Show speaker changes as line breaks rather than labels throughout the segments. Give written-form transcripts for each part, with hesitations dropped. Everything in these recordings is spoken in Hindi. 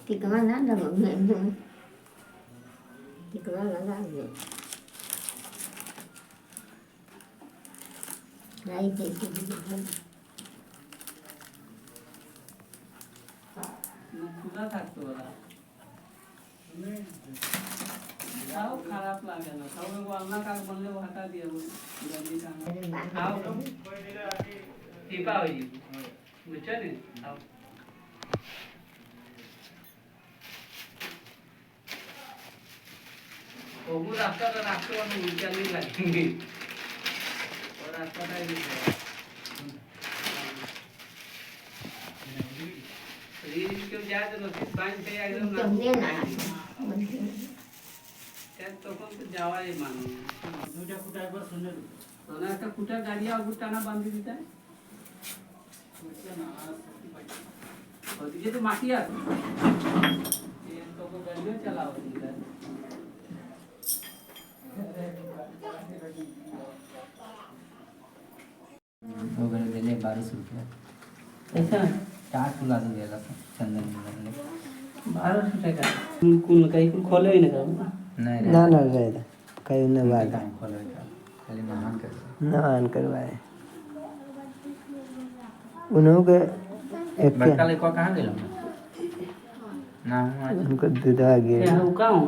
thì kemana anda mau ngambil di kemana lagi naik itu
खुला থাকতো ওরা তাও খারাপ লাগে না তাও আল্লাহ কাক বললে হাঁটা দিয়ে খাও টিপা হয়ে যাবে বুঝছো নি খাও ওগু রাস্তাটা রাখতে অনেক উল্টালি লাগেনি ও রাস্তাটাই দিতে क्यों जाए तो पांच पे एकदम তখন তো যাওয়াই মানে দুইটা ফুটা একবার শুনে না একটা ফুটা গাড়িয়া উপর টানা বাঁধি দিতে না ওদিকে তো মাটি আছে এই তো গাড়িও চালাও দিতে
वो घर दिले 1200 रुपया
ऐसा
4 फुला दे दिया चंदन में
1200 টাকা কোন কাই কোন खोले ही ना
नहीं
ना ना गए कहीं न बाद
खोले खाली नहान कर
नहान करवाए उन्हों के एक
बड़का ले को कहां गेलो ना हुआ
उनको दूधवा गिर
क्या हो काऊ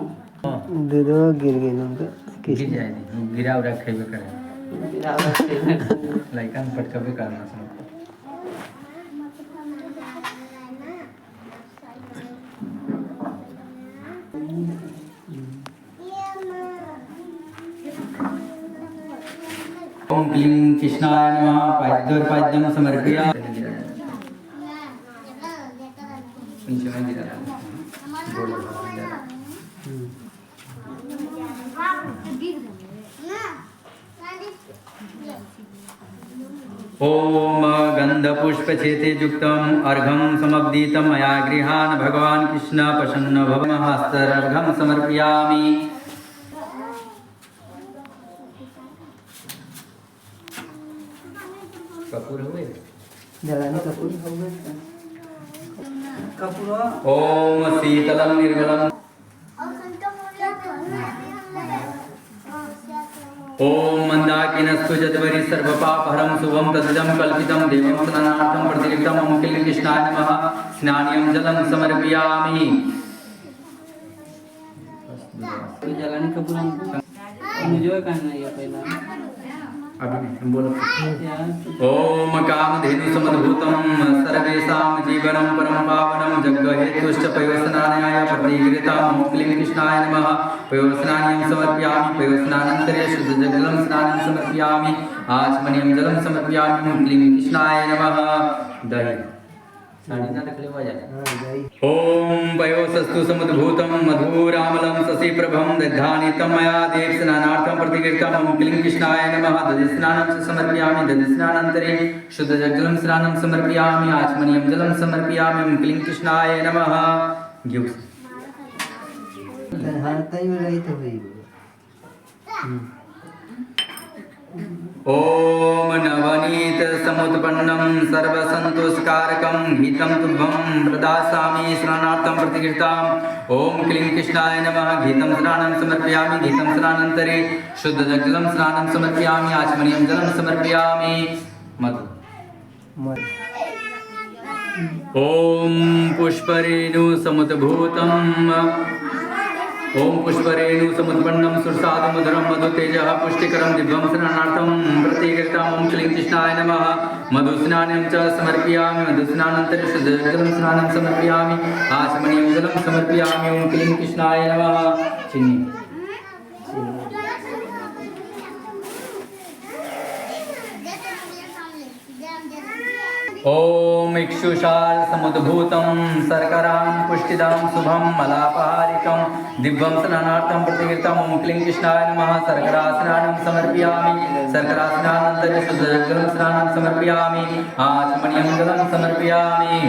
दूधवा गिर गई उनको
गिर जाए गिरा उरा खेबे करे लाइकन पटकबे करना सुन ओम क्लीं कृष्णाय नमः पाद्योर्पाद्यं समर्पया नीचे में गिरा बोलो ओम गंधपुष्पचेते युक्तम् अर्घं समब्दीतं मया गृहान् भगवान् कृष्ण प्रसन्न भवमहस्तर्घं समर्पयामि कपूर हुए
जलाने कपूर कपूर
ओम शीतलं निर्मलं ओम मंदाकिनस्तु जद्वरि सर्वपापहरं शुभं तदिदं कल्पितं देवं स्नानार्थं प्रतिलिप्तं मम क्लीं कृष्णाय नमः स्नानीयं जलं समर्पयामि
जलाने कपूर मुझे कहना है पहला
अभी बोलो ओम कामधेनु समद्भूतं सर्वेषां जीवनं परम पावनं जग्गहेतुश्च पयोस्नानाय प्रतिगृहीतं ओम क्लीं कृष्णाय नमः पयोस्नानं समर्पयामि पयोस्नानन्तरे शुद्धजलं स्नानं समर्पयामि आचमनीयं जलं समर्पयामि ओम क्लीं कृष्णाय नमः दहि साड़ी ना रख ले हो जाए ओम पयोसस्तु समुद्भूतं मधुरामलं शशिप्रभं दधानितं मया देवस्नानार्थं प्रतिगृहीतं ओम क्लीं कृष्णाय नमः दधिस्नानं च समर्पयामि दधिस्नानन्तरे शुद्धजलं स्नानं समर्पयामि आचमनीयं जलं समर्पयामि ओम क्लीं कृष्णाय नमः
हाथ ही रही तो भाई
ओम नवनीत समुत्पन्नं सर्वसन्तोषकारकं गीतं तुभ्यं प्रदास्यामि स्नानार्थं प्रतिगृहीताम् ओम क्लीं कृष्णाय नमः गीतं स्नानं समर्पयामि गीतं स्नानन्तरे शुद्धजलं स्नानं समर्पयामि आचमनीयं जलं समर्पयामि मधु ओम पुष्परेणु समुद्भूतं ओम पुष्परेणु समुत्पन्नं सुरसादमधुरं मधुतेजः पुष्टिकरं दिव्यं स्नानार्थं प्रतिगृहीताम् ओम क्लीं कृष्णाय नमः मधुस्नानं च समर्पयामि मधुस्नानन्तरे शुद्धजलं स्नानं समर्पयामि आचमनीयं जलं समर्पयामि ओम क्लीं कृष्णाय नमः चिन्नी ओम इक्षुषाल समुद्भूतं शर्करां पुष्टिदां शुभं मलापहारिकं दिव्यं स्नानार्थं प्रतिगृहीतं ओम क्लीं कृष्णाय नमः शर्करा स्नानं समर्पयामि शर्करा स्नानन्तरे शुद्धजलं स्नानं समर्पयामि आचमनीयं जलं समर्पयामि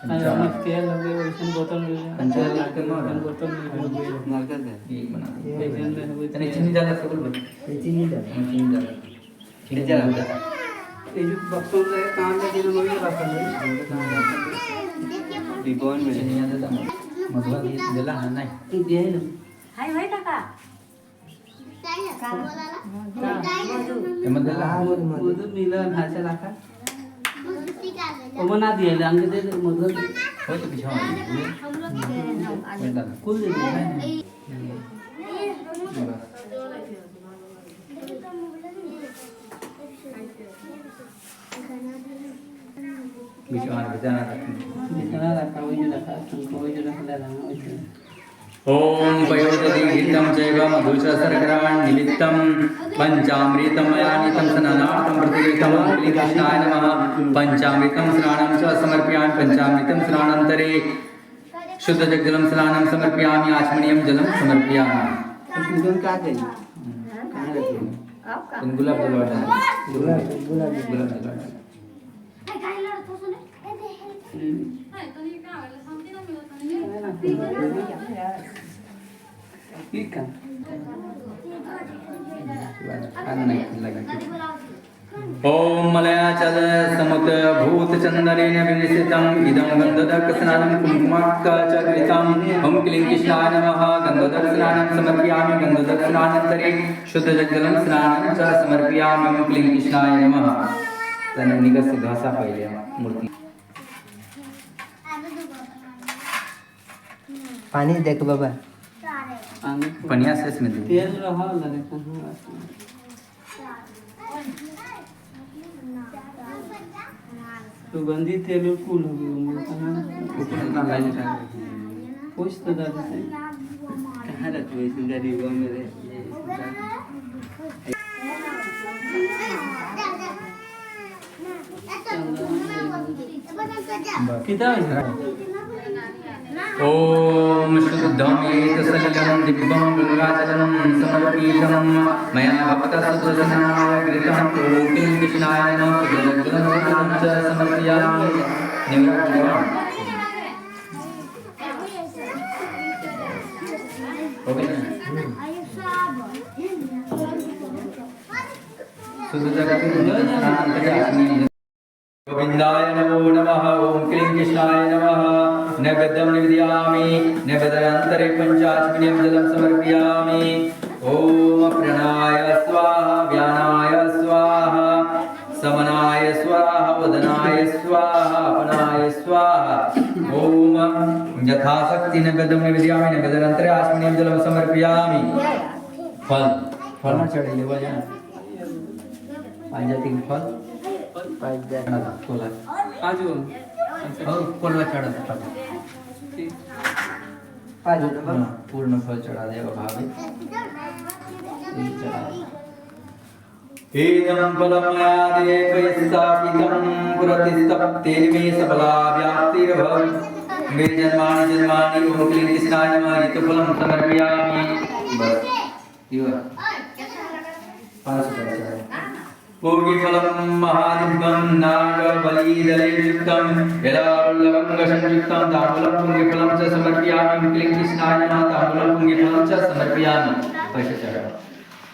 मत तेल लगे वैसे बोतल मिल जाए
पंचायत लाके मार
बोतल मिल
मार कर दे
एक बना दे
जाए
तने चीनी डाला सब बोल
चीनी डाल
चीनी डाला चीनी डाला
ये जो बक्सों से काम में दिन में रखा है
डिबोन में
चीनी डाला मधुआ दिला है नहीं
ये दे ना
हाय भाई काका
एमन दिला
मधु मिला भाषा रखा वो बना दिए रंग दे मधु
हो तो पीछे
कुल दे
बिचारा बिचारा
जितना रखा वही जो रखा तुमको वही जो रखा लेना वही
ओम पयोदधीहितं चैव मधुशर्करान् निमित्तं पंचामृतं मयानितं स्नानार्थं प्रतिगृहीतं कृष्णाय नमः पंचामृतं स्नानं च समर्पयामि पंचामृतं स्नानान्तरे शुद्धजलं स्नानं समर्पयामि आचमनीयं जलं समर्पयामि
तुम क्या करेंगे
गुलाब जलवाड़ा
गुलाब
गुलाब जलवाड़ा
ठीक है
ओम मलयाचल समुत भूत चंदनेन विनिसितम् इदं गन्धदक स्नानं कुङ्कुमाक्क च कृतम् ओम क्लीं कृष्णाय नमः गन्धदक स्नानं समर्पयामि गन्धदक स्नानान्तरे शुद्धजलं स्नानं च समर्पयामि ओम क्लीं कृष्णाय नमः तने निगस घासा पहिले मूर्ति
पानी देख बाबा
पनिया से इसमें दे
तेल रहा लगे कहाँ सुगंधित तेल कुल हो गई
ऊपर ना लाइन का
कुछ तो दर्द से
कहाँ रखो इस गरीबों में
कितना
ओम शुद्धं एतसलिलं दिव्यं गंगाजलं समर्पितं मया भक्तः सुदर्शनाय कृतं कोटिं कृष्णाय नमः जलं च समर्पयामि निवेदयामि ओके गोविंदाय नमो नमः ओम क्लीं कृष्णाय नमः नैवेद्यं निवेदयामि नैवेद्यान्तरे पंचाचमनीयं जलं समर्पयामि ओम प्रणाय स्वाहा व्यानाय स्वाहा समनाय स्वाहा वदनाय स्वाहा अपनाय स्वाहा ओम यथाशक्ति नैवेद्यं निवेदयामि नैवेद्यान्तरे आचमनीयं जलं समर्पयामि फल फल न चढ़े वजन पाँच जाति के फल कोला
आज वो
और कोलवा चढ़ा था पूर्ण फल चढ़ा देगा भाभी एदं फलं मया देवैस्तापितं पुरतिस्तप्तेन मे सबला व्याप्तिर्भव मे जन्मानि जन्मानि ओम क्लीं कृष्णाय नमः ऋतुफलं समर्पयामि बस यो 500 पूर्वीफलं महादिव्यं नागबलिदलैर्युक्तं यदालवङ्गसंयुक्तं ताम्बूलं पुण्यफलं च समर्पयामि क्लीं कृष्णाय नमः ताम्बूलं पुण्यफलं च समर्पयामि पैसे चढ़ा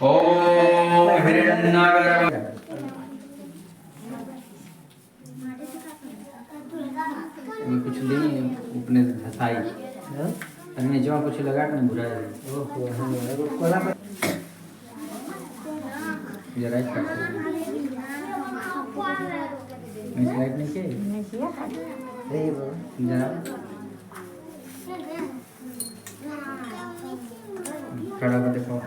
ओम हिरण्यनागर में कुछ नहीं उपने धसाई अन्य जो कुछ लगा नहीं बुरा है
ओहो कोला
जरा इस करते मैं स्लाइड नहीं चाहिए
नहीं वो
जरा खड़ा कर देखो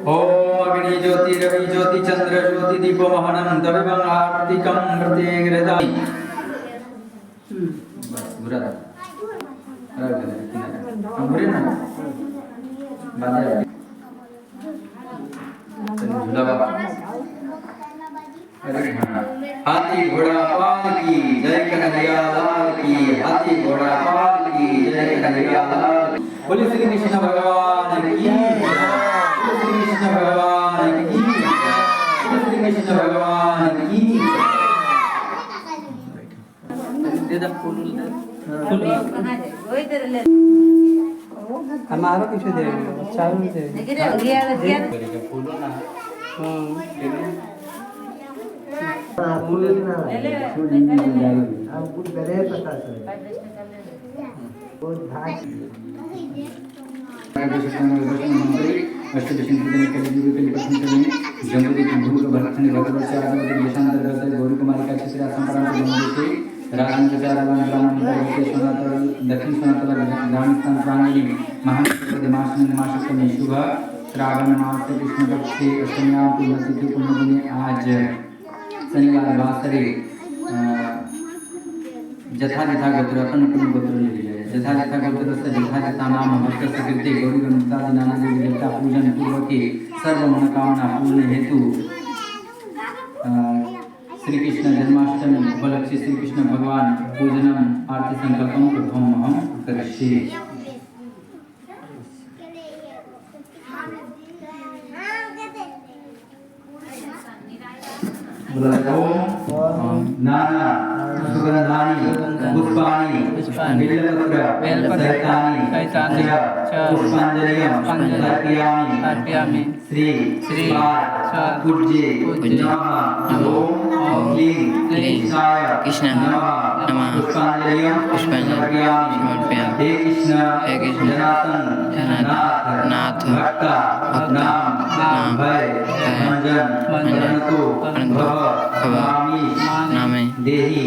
ओम अग्नि ज्योति रवि ज्योति चंद्र ज्योति दीपो महानं तविवं आर्तिकं प्रत्येग्रदामि बस बुरा था हम बुरे ना बात है झूला बाबा अरे हाँ हाथी घोड़ा पाल की जय कन्हैया लाल की हाथी घोड़ा पाल की जय कन्हैया लाल बोले श्री कृष्ण भगवान की श्री कृष्ण भगवान की श्री कृष्ण भगवान की
हमारा कुछ दे चालू दे फूलों ना
आपको गले पता चले वो भाग
गौरी कुमारी का दक्षिण सोनातल ग्रामीण प्रांगणी महाशक्ति शुभ श्रावण मास कृष्ण पक्ष की अष्टम्यां पुण्यतिथि पुण्यदिने आज शनिवार वासरे जथा जथा गोत्र अपन अपन गोत्र ले लीजिए जथा जथा गोत्र से जथा जथा नाम भक्त कृत्य गौरी गणपति नाना देवी देवता पूजन पूर्वक सर्व मनोकामना पूर्ण हेतु श्री कृष्ण जन्माष्टमी उपलक्ष्य श्री कृष्ण भगवान पूजनम आरती संकल्पम प्रथम हम करिष्ये। नाना सुगंधानि पुष्पाणि बेलपत्र सहितानि पुष्पांजलिं अर्पयामि श्री पूज्ये ओम क्लीं कृष्णाय नमः पुष्पांजलिं अर्पयामि हे कृष्ण जनार्दन नाथ भक्त नाम भय मंजन भव नामे देहि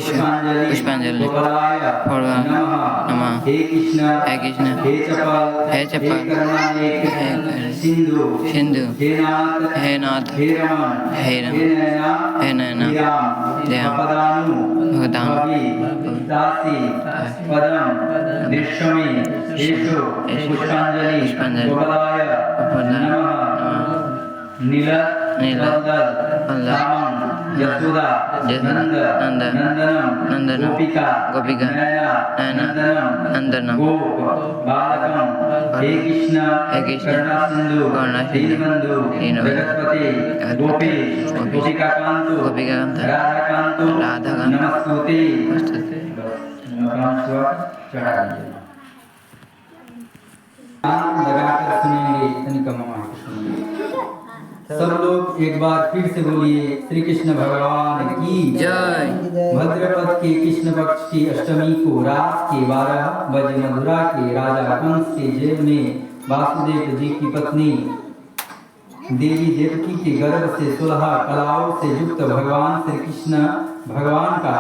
स्नान पुष्पांजलि नमः हे कृष्ण हे चपल सिंधु हे नाथ हे नैना भगदानु पुष्पांजलि नील यशोदा नंदन गोपिका नंदन बालकम हे कृष्ण करुणा सिंधु दीनबंधु जगत्पते गोपेश गोपिकाकांत राधाकांत नमस्ते लगाकर सुनेंगे तनिक मामा सब लोग एक बार फिर से बोलिए श्री कृष्ण भगवान की जय। भद्रपद के कृष्ण पक्ष की अष्टमी को रात के 12 बजे मथुरा के राजा कंस के जेल में वासुदेव जी की पत्नी देवी देवकी के गर्भ से 16 कलाओं से युक्त भगवान श्री कृष्ण भगवान का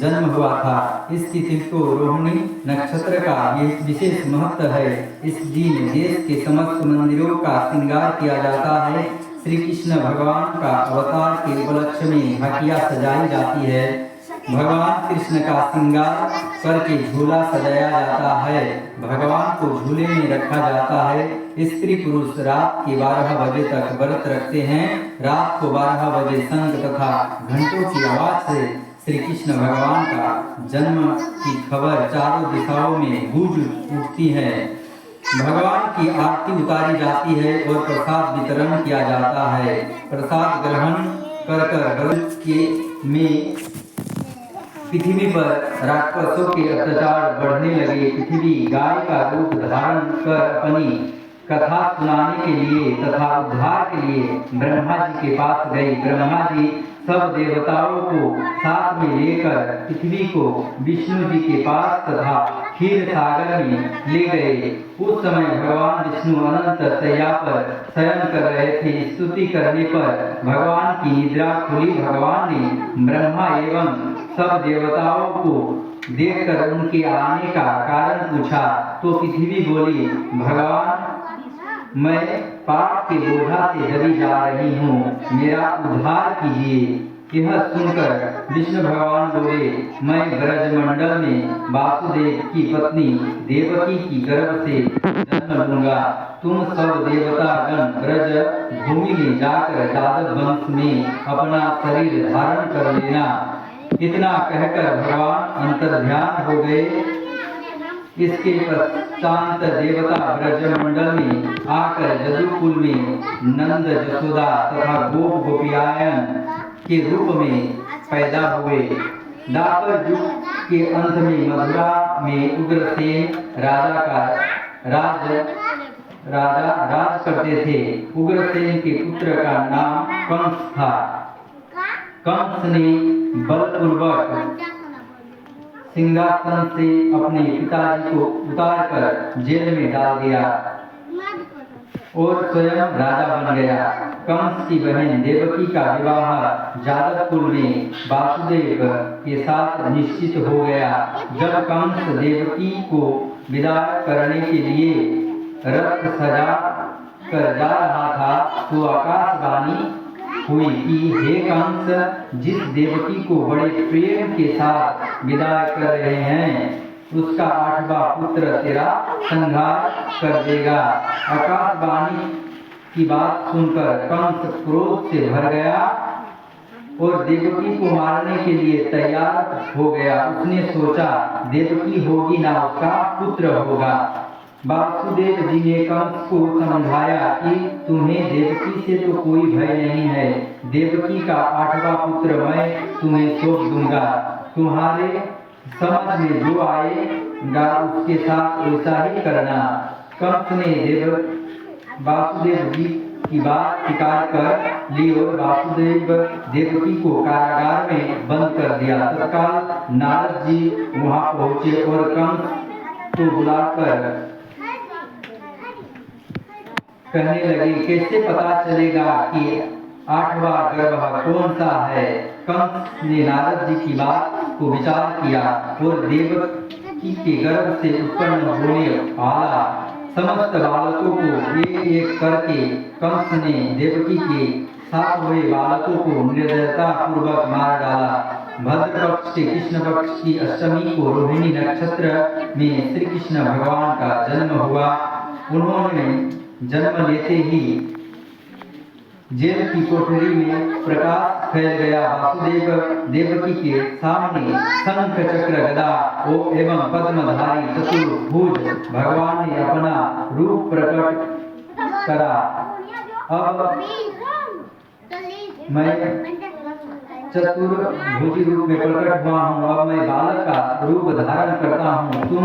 जन्म हुआ था। इस तिथि को रोहिणी नक्षत्र का विशेष महत्व है। इस दिन देश के समस्त मंदिरों का श्रृंगार किया जाता है। श्री कृष्ण भगवान का अवतार के उपलक्ष्य में हटिया सजाई जाती है। भगवान कृष्ण का श्रृंगार करके झूला सजाया जाता है। भगवान को झूले में रखा जाता है। स्त्री पुरुष रात के 12 बजे तक व्रत रखते हैं। रात को 12 बजे शंख तथा घंटों की आवाज से श्री कृष्ण भगवान का जन्म की खबर चारों दिशाओं में गूंज उठती है। भगवान की आरती उतारी जाती है और प्रसाद वितरण किया जाता है। प्रसाद ग्रहण कर के में पृथ्वी पर राक्षसों के अत्याचार बढ़ने लगे। पृथ्वी गाय का रूप धारण कर अपनी कथा सुनाने के लिए तथा उद्धार के लिए ब्रह्मा जी के पास गई। ब्रह्मा जी सब देवताओं को साथ में लेकर पृथ्वी को विष्णु जी के पास तथा क्षीर सागर में ले गए। उस समय भगवान विष्णु अनंत शैया पर शयन कर रहे थे। स्तुति करने पर भगवान की निद्रा खुली। भगवान ने ब्रह्मा एवं सब देवताओं को देखकर उनके आने का कारण पूछा तो पृथ्वी बोली, भगवान मैं पाप के बोझा से दबी जा रही हूँ, मेरा उद्धार कीजिए। यह सुनकर विष्णु भगवान बोले, मैं ब्रजमंडल में वासुदेव की पत्नी देवकी की गर्भ से जन्म लूंगा। तुम सब देवता गण ब्रज भूमि में जाकर यादव वंश में अपना शरीर धारण कर लेना। इतना कहकर भगवान अंतर्ध्यान हो गए। इसके पश्चात देवता ब्रजमंडल में आकर जदुकुल में नंद यशोदा तथा गोप गोपियायन के रूप में पैदा हुए। द्वापर युग के अंत में मथुरा में उग्रसेन राज करते थे। उग्रसेन के पुत्र का नाम कंस था। कंस ने बलपूर्वक सिंहासन से अपने पिताजी को उतारकर जेल में डाल दिया और स्वयं राजा बन गया। कंस की बहन देवकी का विवाह जादवपुर में वासुदेव के साथ निश्चित हो गया। जब कंस देवकी को विदा करने के लिए रथ सजा कर जा रहा था तो आकाशवाणी हुई कि हे कंस, जिस देवकी को बड़े प्रेम के साथ विदा कर रहे हैं उसका 8वां पुत्र तेरा संहार कर देगा। आकाशवाणी की बात सुनकर कंस क्रोध से भर गया और देवकी को मारने के लिए तैयार हो गया। उसने सोचा देवकी होगी ना उसका पुत्र होगा। वासुदेव जी ने कंस को समझाया कि तुम्हें देवकी से तो कोई भय नहीं है। देवकी का 8वां पुत्र मैं तुम्हें सौंप दूंगा। तुम्हारे समझ में जो आएगा उसके साथ ऐसा ही करना। कंस ने वासुदेव जी की बात स्वीकार कर ली और वासुदेव देवकी को कारागार में बंद कर दिया। तत्काल नारद जी वहां पहुंचे और कंस को बुलाकर कहने लगे, कैसे पता चलेगा कि 8वां गर्भ कौन सा है? कंस ने नारद जी की बात को विचार किया और देवकी के गर्भ से उत्पन्न होने वाला समस्त बालकों को एक एक करके कंस ने देवकी के 7वें बालकों को निर्दयता पूर्वक मार डाला। भद्र पक्ष के कृष्ण पक्ष की अष्टमी को रोहिणी नक्षत्र में श्री कृष्ण भगवान का जन्म हुआ। उन्होंने जन्म लेते ही जेल की कोठरी में प्रकाश फैल गया। वासुदेव देवकी के सामने शंख चक्र गदा एवं पद्मधारी चतुर्भुज भगवान ने अपना रूप प्रकट करा। अब मैं चतुर्भुज रूप में प्रकट हुआ हूँ। अब मैं बालक का रूप धारण करता हूँ। तुम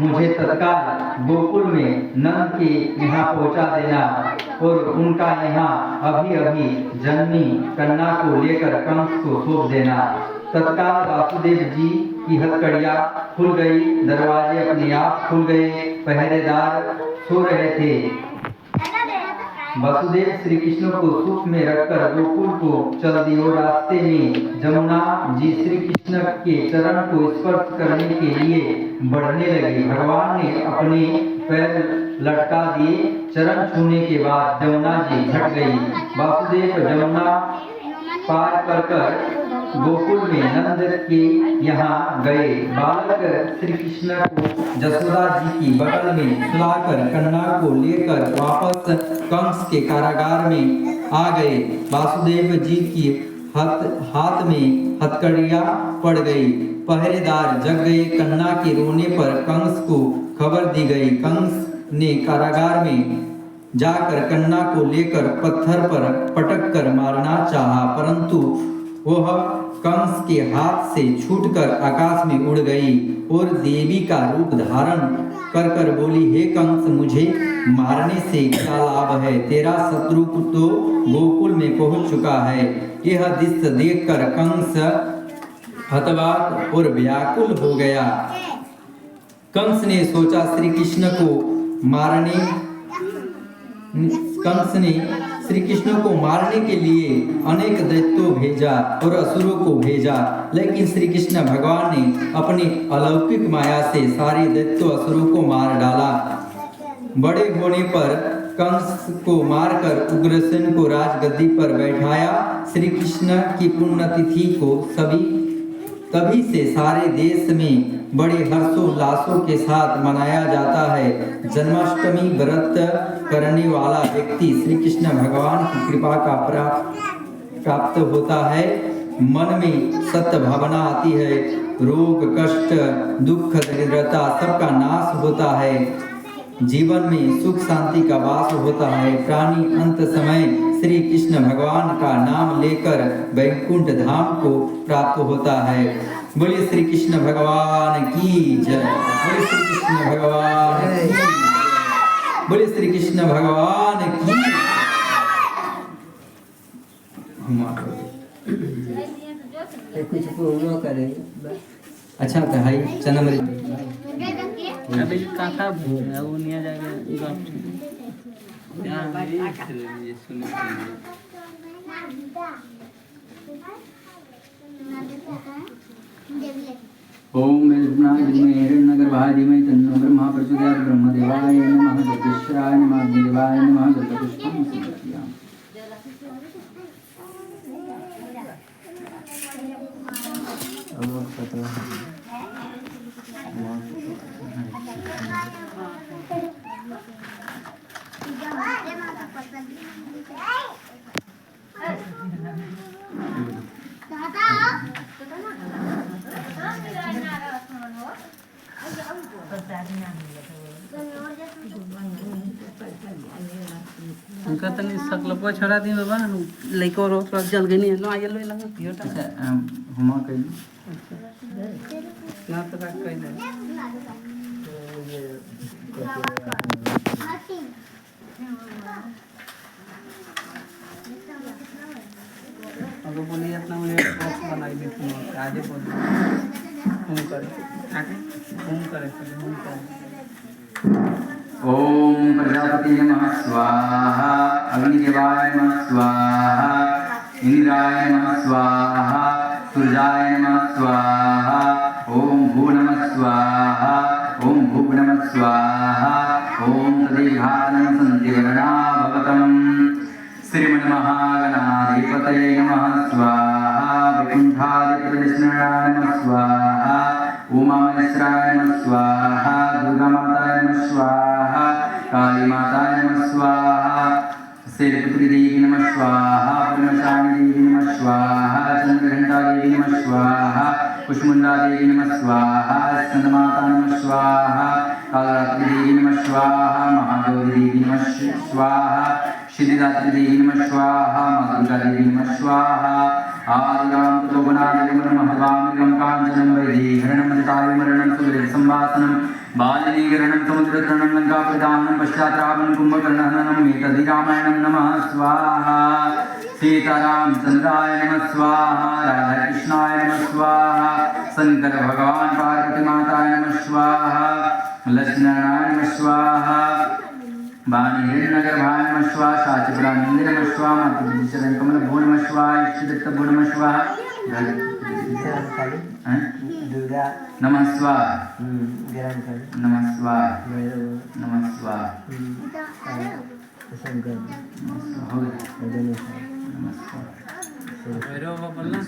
मुझे तत्काल गोकुल में नंद के यहाँ पहुँचा देना और उनका यहाँ अभी अभी जन्मी कन्या को लेकर कंस को सौंप देना। तत्काल वासुदेव जी की हथकड़ियाँ खुल गई, दरवाजे अपने आप खुल गए। पहरेदार सो रहे थे। वसुदेव श्री कृष्ण को सुख में रखकर गोकुल को चल दिए। रास्ते में जमुना जी श्री कृष्ण के चरण को स्पर्श करने के लिए बढ़ने लगी। भगवान ने अपने पैर लटका दिए। चरण छूने के बाद जमुना जी घट गई। वासुदेव जमुना पार कर गोकुल में नंद के यहाँ गए। बालक श्री कृष्ण को जसोदा जी की बगल में सुलाकर कन्या को लेकर वापस कंस के कारागार में आ गए। वासुदेव जी की हाथ में हथकड़ियाँ पड़ गई। पहरेदार जग गए। कन्या के रोने पर कंस को खबर दी गई। कंस ने कारागार में जाकर कन्या को लेकर पत्थर पर पटक कर मारना चाहा, परंतु वह कंस के हाथ से छूटकर आकाश में उड़ गई और देवी का रूप धारण कर बोली, हे कंस, मुझे मारने से क्या लाभ है? तेरा शत्रु तो गोकुल में पहुंच चुका है। यह दृश्य देखकर कंस हतवाक और व्याकुल हो गया। कंस ने सोचा श्री कृष्ण को मारने के लिए अनेक दैत्यों भेजा और असुरों को भेजा, लेकिन श्री कृष्ण भगवान ने अपनी अलौकिक माया से सारे दैत्यों असुरों को मार डाला। बड़े होने पर कंस को मारकर उग्रसेन को राजगद्दी पर बैठाया। श्री कृष्ण की पुण्यतिथि को तभी से सारे देश में बड़े हर्षोल्लासों के साथ मनाया जाता है। जन्माष्टमी व्रत करने वाला व्यक्ति श्री कृष्ण भगवान की कृपा का प्राप्त होता है। मन में सत्य भावना आती है। रोग, कष्ट, दुख, दरिद्रता सबका नाश होता है। जीवन में सुख शांति का वास होता है। प्राणी अंत समय श्री कृष्ण भगवान का नाम लेकर वैकुंठ धाम को प्राप्त होता है। बोलिए श्री कृष्ण भगवान की जय। बोलिए श्री कृष्ण भगवान की जय। बोलिए श्री कृष्ण भगवान की।
कुछ पूर्ण करे।
अच्छा तो भाई चना मरी
अभी काका वो नहीं आ जाएगा ये सुन
ओम हिरण्यगर्भाय धीमहि तन्नो ब्रह्मा प्रचोदयात्। ब्रह्मदेवाय नमः। जगदीश्वराय नमः। अग्निदेवाय नमः। जलपुष्पं समर्पयामि।
उनका तनी सकल को छोड़ा दी बाबा लइको रो थोड़ा जल गनी नो आयल लो लगा योटा
हुमा कही
ना तो का कह दे अब बोलिए अपना मुझे बॉक्स बनाई दे तुम आज बोल तुम करे आके तुम करे तुम करे।
ओम प्रजापति नमः स्वाहा। अग्निदेवाय नमः स्वाहा। इंद्राय नमः स्वाहा। सूर्याय नमः स्वाहा। ओम भू नमः स्वाहा। ओम भू नमः स्वाहा। ओम तदेघातनं सन्तिवर्णा भवतम्। श्रीमन्महागणाधिपतये नमः स्वाहा। वैकुण्ठाधिपतिकृष्णाय नमः स्वाहा। उमामहेश्वराय नमः स्वाहा। दुर्गामाताय नमः स्वाहा। काली माताय नमः स्वाहा। शैलपुत्री देवी नमः स्वाहा। ब्रह्मचारिणी देवी नमः स्वाहा। चंद्रघंटा देवी नमः स्वाहा। कुष्मुंडा देवी नमः स्वाहा। स्कंदमाता नमः स्वाहा। कालरात्रि देवी नमः स्वाहा। महागौरी देवी नमः स्वाहा। सिद्धिदात्री देवी नमः स्वाहा। माता दुर्गा देवी नमः स्वाहा। आदिराम प्रभुनादिगमनं महद्वामिगं काञ्चनं वैदेहरणं जटायुमरणं सुगरिसंवासनं बालिनीकरणं समुद्रतरणं लङ्काप्रदानं पश्चात्रापनं कुम्भकर्णहननम् एतद्रामायणं नमः स्वाहा। सीतारामचन्द्राय नमः स्वाहा। राधाकृष्णाय नमः स्वाहा। शंकर भगवान पार्वती माताय नमः स्वाहा। लक्ष्मीनारायण नमः स्वाहा। वाणी हिरण्यगर्भाय नमः स्वाहा। शाचिपुरानंदे नमः स्वाहा। मातृचरण कमल भो नमः स्वाहा। इष्टदत्त भो नमः स्वाहा।
दुर्गा
नमः स्वाहा। नमः स्वाहा। नमः स्वाहा।
शंकर
हो गया। नमः स्वाहा।
भैरव बोलना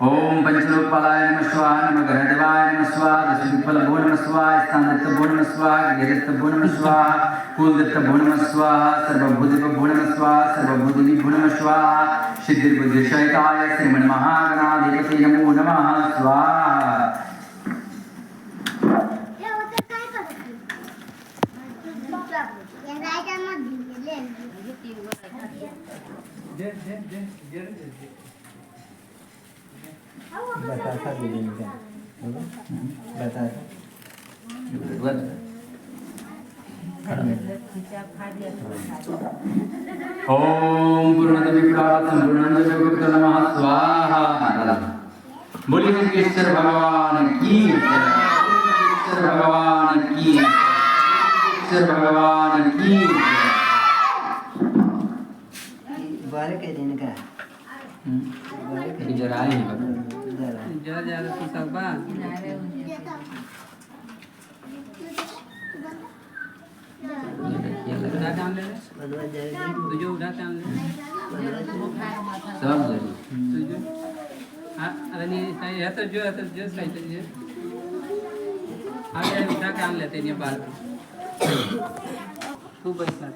ओम पंचलोकपालाय नमः स्वाहा। नमः ग्रहदेवाय नमः स्वाहा। दशविफल भो नमः स्वाहा। स्थानदत्त भो नमः स्वाहा। गृहदत्त भो नमः स्वाहा। कुलदत्त भो नमः स्वाहा। सर्वभूतिक भो नमः स्वाहा। सर्वभूतिनि भो नमः स्वाहा। सिद्धिर्बुद्धिसहिताय श्रीमन्महागणाधिपतये नमो नमः स्वाहा।
बतासा दीदी का बतासा
ओम पूर्णदविप्रातम पूर्णदविप्रात नमः स्वाहा। बोलिए कृष्ण भगवान की जय। कृष्ण भगवान की जय। कृष्ण भगवान की जय।
बारे के दिन का
जरा ही
जरा जरा तो सब बा उड़ा काम ले तुझे उड़ा काम ले
सब जरूर
तुझे हाँ अरे नहीं है तो जो सही तो जो हाँ यार उड़ा काम लेते नहीं बाल तू बैठना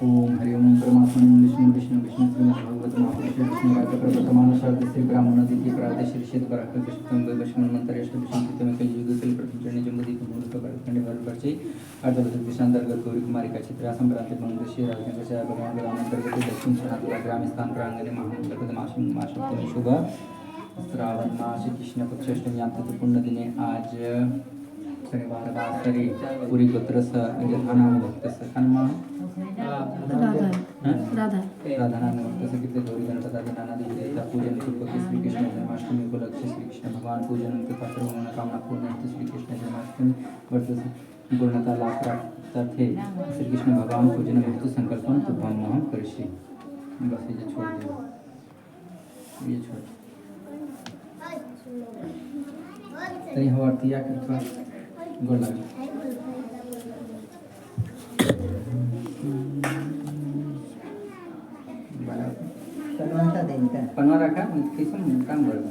ओम हरि ओम परमात्मा विष्णु विष्णु विष्णु श्रीमद् भगवत महापुरुष विष्णु राज्य प्रवर्तमान शब्द श्री ब्राह्मण दिति प्रातः श्री श्री बराक कृष्ण वैष्णव मंत्रयष्ट विष्णु कृतम कल युग कल प्रथम चरणी जम्बुदीप मुहूर्त खंडे वर परिचय अर्धवत कृष्णांतर्गत गौरी कुमारी का चित्र संप्रांत मंत्र श्री राजन प्रचार भगवान ग्राम अंतर्गत दक्षिण शनातुला ग्राम स्थान प्रांगणे महामंडल मासुम मासुम शुभ श्रावण मास कृष्ण पक्ष अष्टमी अंत पुण्य दिने आज शनिवार वासरी पुरी गोत्र नाम भक्त सन्मा राधा नाम भक्त कीर्ति गौरी गणपति आदि नाना देवी देवता पूजन पूर्वक श्री कृष्ण जन्माष्टमी को लक्ष्य श्री कृष्ण भगवान पूजन उनके पात्र मनोकामना पूर्ण श्री कृष्ण जन्माष्टमी वर्ष पूर्णता लाभ प्राप्त थे श्री कृष्ण भगवान पूजन भक्त संकल्पन तो हम करिष्ये बस ये छोड़ दो ये छोड़ तरी हवातिया कृपा गोला
कलवंता देन का
पनवा रखा किसम काम बरं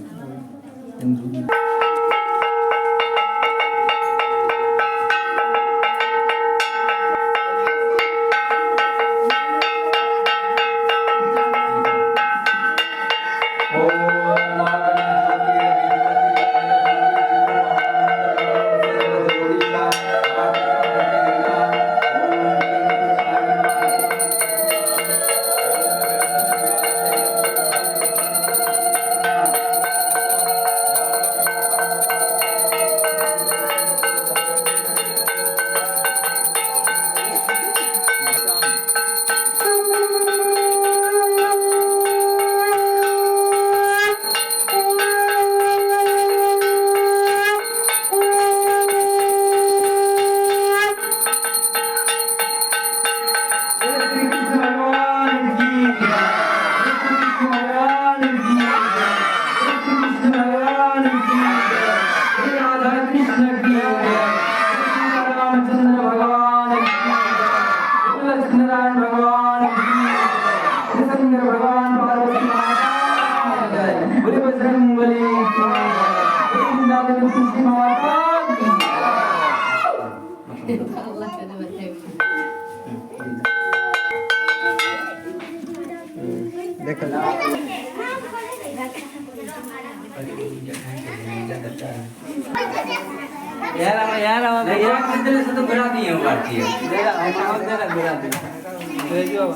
से तो बड़ा दिए हो बात किया देगा हम देना बड़ा दे जो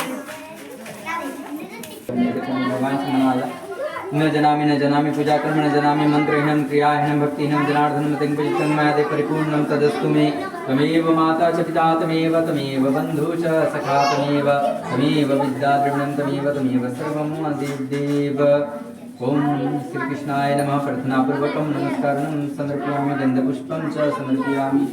भगवान से मनाया न जनामि पूजा कर्म न जनामि मंत्रहीनं क्रियाहीनं भक्तिहीनं जनार्दन मतिं पूजितं मया परिपूर्णं तदस्तु मे त्वमेव माता च पिता तमेव बन्धु च सखा तमेव विद्या द्रविणं तमेव सर्वं देव ओम श्री कृष्णाय नमः प्रार्थनापूर्वकं नमस्कारं समर्पयामि गन्धपुष्पं च समर्पयामि